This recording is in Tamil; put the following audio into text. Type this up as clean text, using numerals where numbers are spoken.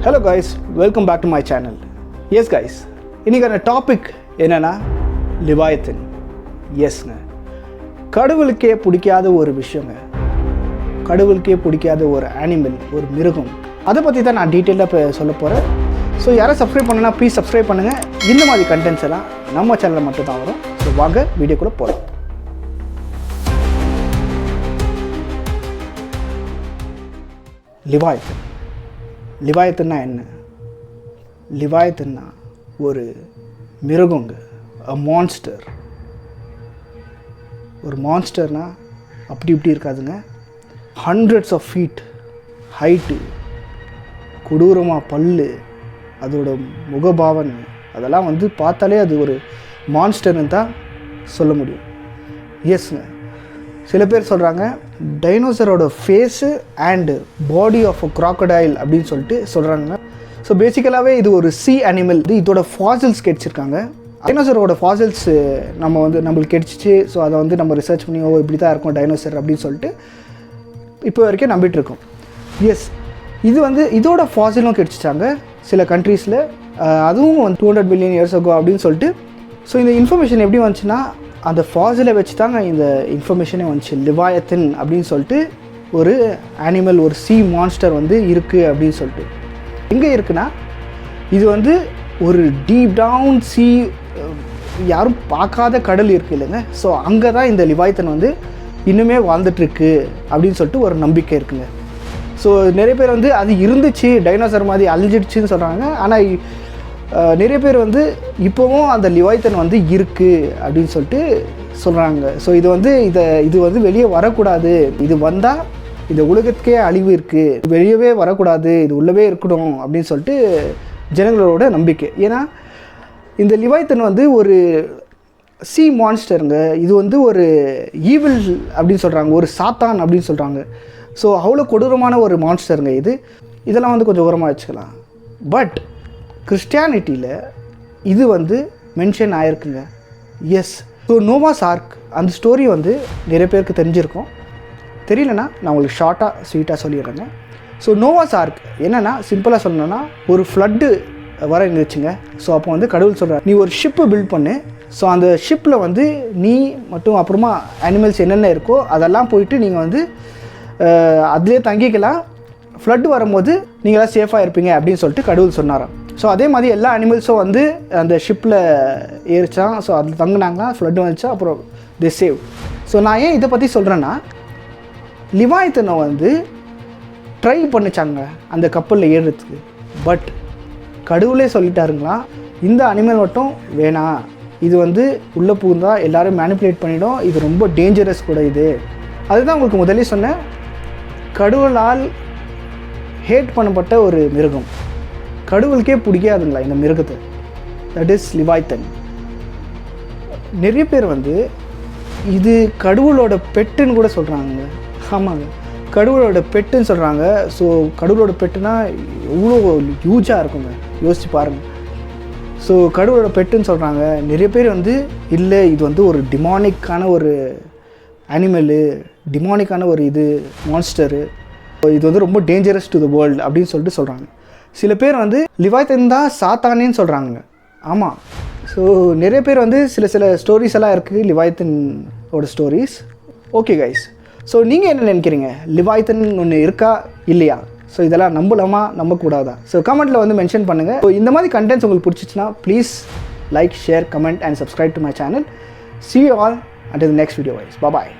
Hello guys, welcome back to my channel. Yes guys, இன்னைக்கான டாபிக் என்னன்னா லிவாயத்தன். எஸ்ங்க, கடவுளுக்கே பிடிக்காத ஒரு விஷயங்க, கடவுளுக்கே பிடிக்காத ஒரு அனிமல், ஒரு மிருகம். அதை பற்றி தான் நான் டீட்டெயிலாக இப்போ சொல்ல போகிறேன். ஸோ யாரும் சப்ஸ்கிரைப் பண்ணனா ப்ளீஸ் சப்ஸ்கிரைப் பண்ணுங்கள். இந்த மாதிரி கண்டென்ட்ஸ் எல்லாம் நம்ம சேனலில் மட்டும் தான் வரும். ஸோ வாங்க வீடியோக்குள்ளே போகலாம். லிவாயத்தன். லிவாயத்தன்னா என்ன? லிவாயத்தன்னா ஒரு மிருகங்க, அ மான்ஸ்டர். ஒரு மான்ஸ்டர்னால் அப்படி இப்படி இருக்காதுங்க. ஹண்ட்ரட்ஸ் ஆஃப் ஃபீட் ஹைட்டு, கொடூரமாக பல்லு, அதோட முகபாவனை, அதெல்லாம் வந்து பார்த்தாலே அது ஒரு மான்ஸ்டர்னு தான் சொல்ல முடியும். எஸ்ங்க, சில பேர் சொல்கிறாங்க டைனோசரோட face and body of a crocodile அப்படின்னு சொல்லிட்டு சொல்கிறாங்க. ஸோ பேசிக்கலாகவே இது ஒரு சி அனிமல். இதோட ஃபாசில்ஸ் கிடைச்சிருக்காங்க. டைனோசரோட ஃபாசில்ஸ் நம்மளுக்கு கிடைச்சிச்சு. ஸோ அதை வந்து நம்ம ரிசர்ச் பண்ணி இப்படி தான் இருக்கும் டைனோசர் அப்படின்னு சொல்லிட்டு இப்போ வரைக்கும் நம்பிட்டுருக்கோம். எஸ், இது வந்து இதோட ஃபாசிலும் கிடைச்சிட்டாங்க சில கண்ட்ரீஸில். அதுவும் 200 மில்லியன் இயர்ஸ் ஆகும் அப்படின்னு சொல்லிட்டு. ஸோ இந்த இன்ஃபர்மேஷன் எப்படி வந்துச்சுன்னா, அந்த ஃபாசிலை வச்சு தாங்க இந்த இன்ஃபர்மேஷனே வந்துச்சு. லிவாயத்தன் அப்படின்னு சொல்லிட்டு ஒரு அனிமல், ஒரு சி மான்ஸ்டர் வந்து இருக்குது அப்படின்னு சொல்லிட்டு. எங்கே இருக்குன்னா, இது வந்து ஒரு டீப் டவுன் சி, யாரும் பார்க்காத கடல் இருக்குது இல்லைங்க. ஸோ அங்கே தான் இந்த லிவாயத்தன் வந்து இன்னுமே வாழ்ந்துட்டுருக்கு அப்படின்னு சொல்லிட்டு ஒரு நம்பிக்கை இருக்குங்க. ஸோ நிறைய பேர் வந்து அது இருந்துச்சு, டைனோசர் மாதிரி அழிஞ்சிடுச்சுன்னு சொல்கிறாங்க. ஆனால் நிறைய பேர் வந்து இப்போவும் அந்த லிவாயத்தன் வந்து இருக்குது அப்படின்னு சொல்லிட்டு சொல்கிறாங்க. ஸோ இது வந்து வெளியே வரக்கூடாது, இது வந்தால் இந்த உலகத்துக்கே அழிவு இருக்குது, வெளியவே வரக்கூடாது, இது உள்ளவே இருக்கணும் அப்படின்னு சொல்லிட்டு ஜனங்களோட நம்பிக்கை. ஏன்னா இந்த லிவாயத்தன் வந்து ஒரு சி மான்ஸ்டருங்க. இது வந்து ஒரு ஈவில் அப்படின்னு சொல்கிறாங்க, ஒரு சாத்தான் அப்படின்னு சொல்கிறாங்க. ஸோ அவ்வளோ கொடூரமான ஒரு மான்ஸ்டருங்க இது. இதெல்லாம் வந்து கொஞ்சம் ஓரமாக வச்சுக்கலாம். பட் கிறிஸ்டியானிட்டியில் இது வந்து மென்ஷன் ஆகிருக்குங்க. எஸ். ஸோ நோவாஸ் ஆர்க், அந்த ஸ்டோரி வந்து நிறைய பேருக்கு தெரிஞ்சிருக்கும். தெரியலனா நான் உங்களுக்கு ஷார்ட்டாக ஸ்வீட்டாக சொல்லிடுறேங்க. ஸோ நோவாஸ் ஆர்க் என்னென்னா, சிம்பிளாக சொல்லணுன்னா, ஒரு ஃப்ளட்டு வர இருந்துச்சுங்க. ஸோ அப்போ வந்து கடவுள் சொல்கிறார், நீ ஒரு ஷிப்பு பில்ட் பண்ணு. ஸோ அந்த ஷிப்பில் வந்து நீ மட்டும் அப்புறமா அனிமல்ஸ் என்னென்ன இருக்கோ அதெல்லாம் போயிட்டு நீங்கள் வந்து அதிலே தங்கிக்கலாம். ஃப்ளட்டு வரும்போது நீங்களாம் சேஃபாக இருப்பீங்க அப்படின்னு சொல்லிட்டு கடவுள் சொன்னாராம். ஸோ அதே மாதிரி எல்லா அனிமல்ஸும் வந்து அந்த ஷிப்பில் ஏறிச்சான். ஸோ அதில் தங்கினாங்களா, ஃப்ளட்டு வந்துச்சா, அப்புறம் தே சேவ். ஸோ நான் ஏன் இதை பற்றி சொல்கிறேன்னா, லிவாயத்தனை வந்து ட்ரை பண்ணிச்சாங்க அந்த கப்பலில் ஏறுறதுக்கு. பட் கடவுளே சொல்லிட்டாருங்களா, இந்த அனிமல் மட்டும் வேணாம், இது வந்து உள்ளே பூந்தா எல்லோரும் மேனிப்புலேட் பண்ணிடும், இது ரொம்ப டேஞ்சரஸ் கூட இது. அதுதான் உங்களுக்கு முதலே சொன்னேன், கடவுளால் ஹேட் பண்ணப்பட்ட ஒரு மிருகம். கடவுளுக்கே பிடிக்காதுங்களா இந்த மிருகத்தை. That is Leviathan. நிறைய பேர் வந்து இது கடவுளோட பெட்டுன்னு கூட சொல்கிறாங்க. ஆமாங்க, கடவுளோட பெட்டுன்னு சொல்கிறாங்க. ஸோ கடவுளோட பெட்டுனா எவ்வளோ ஹியூஜாக இருக்குங்க, யோசிச்சு பாருங்கள். ஸோ கடவுளோட பெட்டுன்னு சொல்கிறாங்க. நிறைய பேர் வந்து இல்லை, இது வந்து ஒரு டிமானிக்கான ஒரு அனிமலு, டிமானிக்கான ஒரு இது மான்ஸ்டரு, இது வந்து ரொம்ப டேஞ்சரஸ் டு த வேர்ல்டு அப்படின்னு சொல்லிட்டு சொல்கிறாங்க. சில பேர் வந்து லிவாயத்தன் தான் சாத்தானேன்னு சொல்கிறாங்க. ஆமாம். ஸோ நிறைய பேர் வந்து சில ஸ்டோரிஸ் எல்லாம் இருக்குது, லிவாயத்தனோட ஸ்டோரிஸ். ஓகே கைஸ், ஸோ நீங்கள் என்ன நினைக்கிறீங்க? லிவாயத்தன் ஒன்று இருக்கா இல்லையா? ஸோ இதெல்லாம் நம்பலாமா நம்பக்கூடாதா? ஸோ கமெண்ட்டில் வந்து மென்ஷன் பண்ணுங்கள். ஸோ இந்த மாதிரி கண்டென்ட்ஸ் உங்களுக்கு பிடிச்சிச்சுன்னா please like, share, comment and subscribe to my channel. See you all until the next video guys. Bye bye.